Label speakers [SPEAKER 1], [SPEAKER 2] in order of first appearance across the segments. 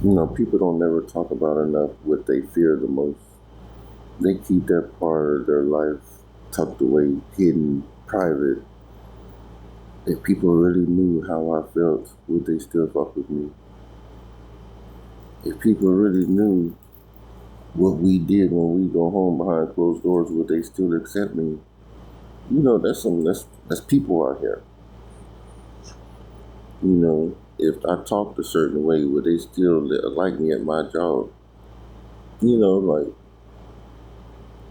[SPEAKER 1] People don't never talk about enough what they fear the most. They keep that part of their life tucked away, hidden, private. If people really knew how I felt, would they still fuck with me? If people really knew what we did when we go home behind closed doors, would they still accept me? That's people out here. If I talked a certain way, would they still like me at my job? Like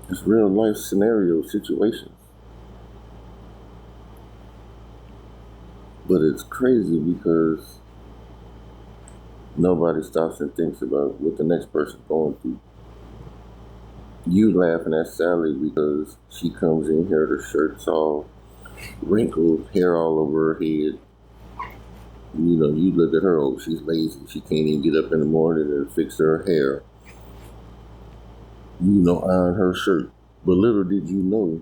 [SPEAKER 1] it's real life scenario situations. But it's crazy because nobody stops and thinks about what the next person's going through. You laughing at Sally because she comes in here, the shirt's all wrinkled, hair all over her head. You look at her, oh, she's lazy. She can't even get up in the morning and fix her hair. Iron her shirt. But little did you know,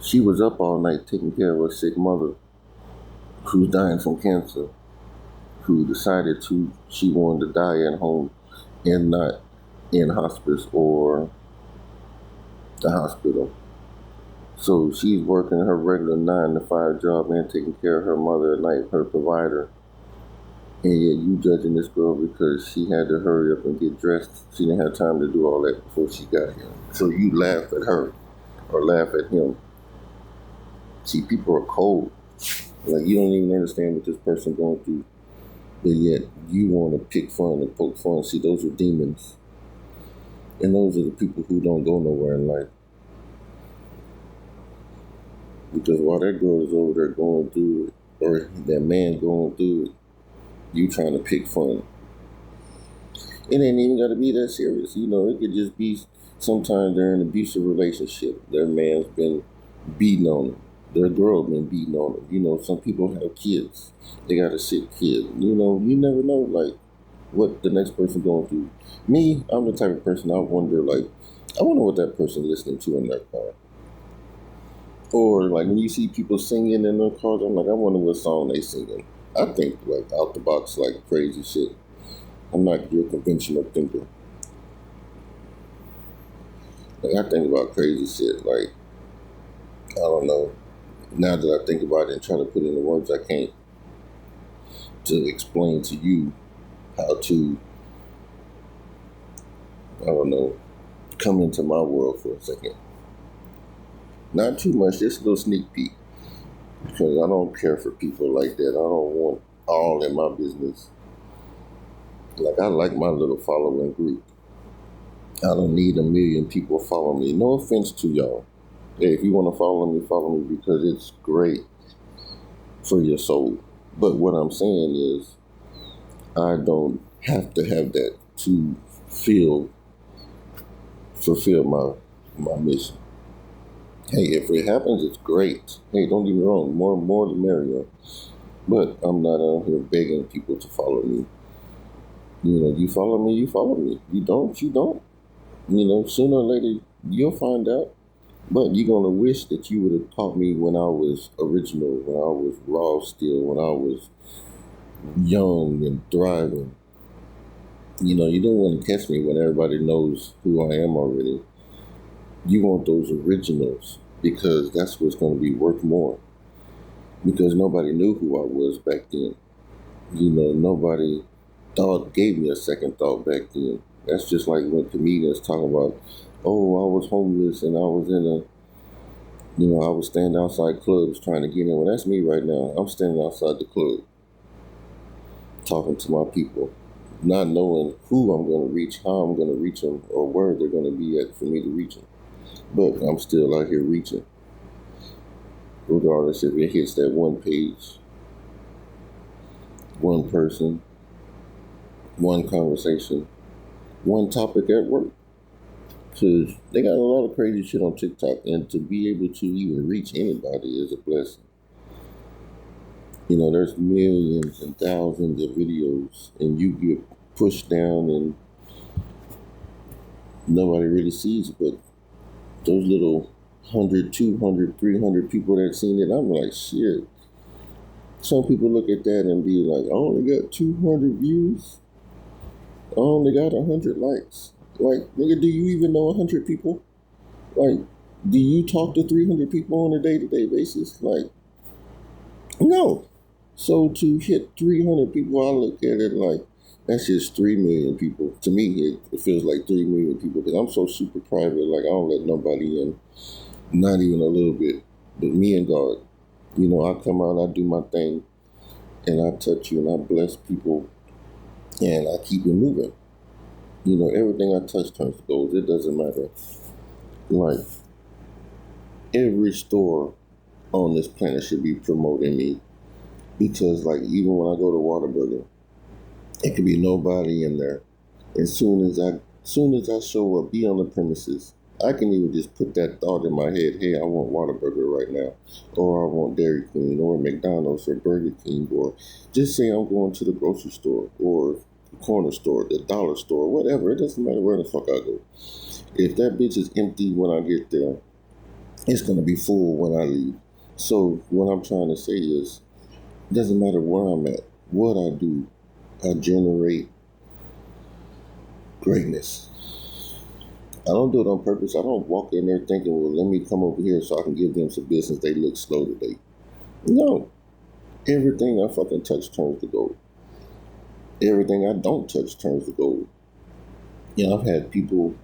[SPEAKER 1] she was up all night taking care of her sick mother who's dying from cancer, who decided she wanted to die at home and not in hospice or the hospital. So she's working her regular 9 to 5 job and taking care of her mother at night, her provider. And yet you judging this girl because she had to hurry up and get dressed. She didn't have time to do all that before she got here. So you laugh at her or laugh at him. See, people are cold. Like you don't even understand what this person going through. But yet you want to pick fun and poke fun. See, those are demons. And those are the people who don't go nowhere in life. Because while that girl is over there going through it, or that man going through it, you trying to pick fun. It ain't even got to be that serious. It could just be sometimes they're in an abusive relationship. Their man's been beating on them. Their girl been beating on them. Some people have kids. They got a sick kid. You never know, like, what the next person going through. Me, I'm the type of person I wonder what that person listening to in their car. Or like when you see people singing in their cars, I'm like, I wonder what song they singing. I think like out the box, like crazy shit. I'm not your conventional thinker. Like I think about crazy shit. Like I don't know. Now that I think about it and try to put it in the words, I can't to explain to you how to, I don't know, come into my world for a second. Not too much, just a little sneak peek. Because I don't care for people like that. I don't want all in my business. Like I like my little following group. I don't need 1,000,000 people follow me. No offense to y'all. Hey, if you want to follow me because it's great for your soul. But what I'm saying is I don't have to have that to fulfill my mission. Hey, if it happens, it's great. Hey, don't get me wrong, more the merrier. But I'm not out here begging people to follow me. You follow me, you follow me. You don't, you don't. Sooner or later, you'll find out. But you're going to wish that you would have caught me when I was original, when I was raw still, when I was young and thriving. You don't want to catch me when everybody knows who I am already. You want those originals because that's what's going to be worth more. Because nobody knew who I was back then. Nobody gave me a second thought back then. That's just like when comedians talk about, oh, I was homeless and I was I was standing outside clubs trying to get in. Well, that's me right now. I'm standing outside the club talking to my people, not knowing who I'm going to reach, how I'm going to reach them, or where they're going to be at for me to reach them. But I'm still out here reaching, regardless if it hits that one page, one person, one conversation, one topic at work. Because they got a lot of crazy shit on TikTok, and to be able to even reach anybody is a blessing. There's millions and thousands of videos, and you get pushed down, and nobody really sees it. But those little 100, 200, 300 people that seen it, I'm like, shit. Some people look at that and be like, I only got 200 views. I only got 100 likes. Like, nigga, do you even know 100 people? Like, do you talk to 300 people on a day-to-day basis? Like, no. So to hit 300 people, I look at it like that's just 3 million people. To me, it feels like 3 million people because I'm so super private. Like, I don't let nobody in, not even a little bit, but me and God. You know, I come out, I do my thing, and I touch you and I bless people and I keep it moving. You know, everything I touch turns to gold. It doesn't matter. Like, every store on this planet should be promoting me because, like, even when I go to Whataburger, it could be nobody in there. As soon as I show up, be on the premises, I can even just put that thought in my head, hey, I want Whataburger right now, or I want Dairy Queen, or McDonald's, or Burger King, or just say I'm going to the grocery store, or the corner store, the dollar store, whatever. It doesn't matter where the fuck I go. If that bitch is empty when I get there, it's going to be full when I leave. So what I'm trying to say is, it doesn't matter where I'm at, what I do, I generate greatness. I don't do it on purpose. I don't walk in there thinking, well, let me come over here so I can give them some business. They look slow today. No. Everything I fucking touch turns to gold. Everything I don't touch turns to gold. You know, I've had people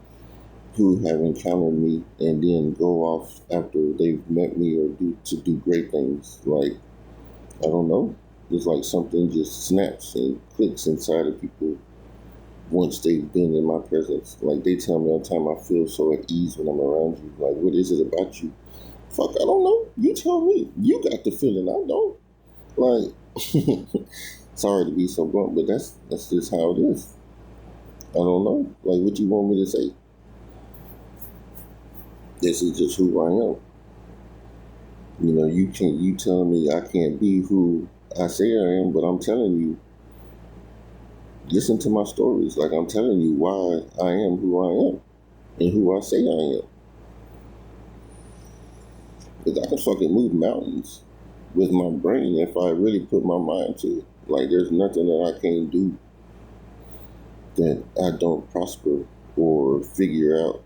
[SPEAKER 1] who have encountered me and then go off after they've met me or do great things. Like, I don't know. It's like something just snaps and clicks inside of people once they've been in my presence. Like, they tell me all the time, I feel so at ease when I'm around you. Like, what is it about you? Fuck, I don't know. You tell me. You got the feeling. I don't. Like, sorry to be so blunt, but that's just how it is. I don't know. Like, what you want me to say? This is just who I am. You know, you telling me I can't be who I say I am, but I'm telling you, listen to my stories. Like, I'm telling you why I am who I am and who I say I am. Because I can fucking move mountains with my brain if I really put my mind to it. Like, there's nothing that I can't do that I don't prosper or figure out.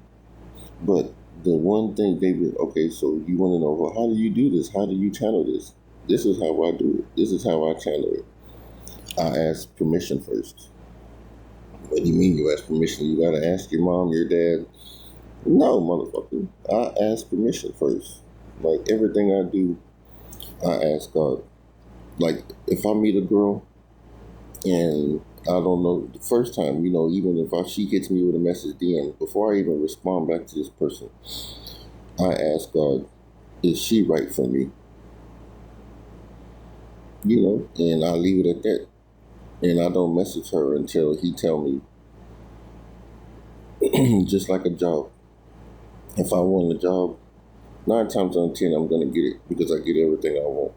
[SPEAKER 1] But the one thing, David, okay, so you want to know, well, how do you do this? How do you channel this? This is how I do it. This is how I channel it. I ask permission first. What do you mean you ask permission? You gotta ask your mom, your dad. No, motherfucker. I ask permission first. Like, everything I do, I ask God. Like, if I meet a girl and I don't know the first time, you know, even if she hits me with a message DM, before I even respond back to this person, I ask God, is she right for me? You know, and I leave it at that. And I don't message her until he tell me, just like a job. If I want a job, 9 times out of 10, I'm gonna get it because I get everything I want.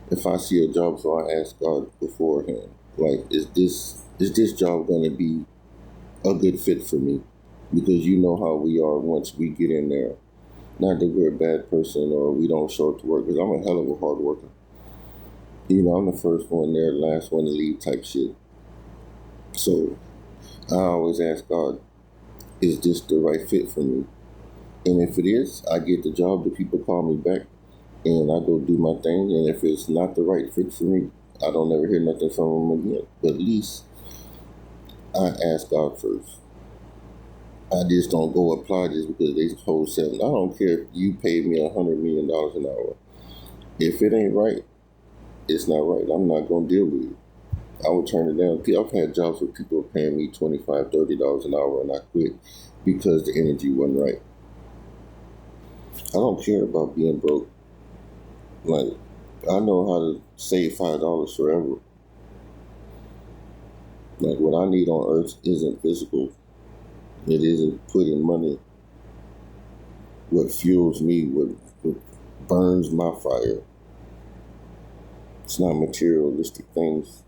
[SPEAKER 1] If I see a job, so I ask God beforehand, like, is this job gonna be a good fit for me? Because you know how we are once we get in there. Not that we're a bad person or we don't show up to work, because I'm a hell of a hard worker. You know, I'm the first one there, last one to leave type shit. So I always ask God, is this the right fit for me? And if it is, I get the job, the people call me back, and I go do my thing. And if it's not the right fit for me, I don't ever hear nothing from them again. But at least I ask God first. I just don't go apply just because they hold 7. I don't care if you paid me $100 million an hour. If it ain't right, it's not right. I'm not gonna deal with it. I would turn it down. I've had jobs where people are paying me $25, $30 an hour, and I quit because the energy wasn't right. I don't care about being broke. Like, I know how to save $5 forever. Like, what I need on earth isn't physical. It isn't putting money. What fuels me, what burns my fire. It's not materialistic things.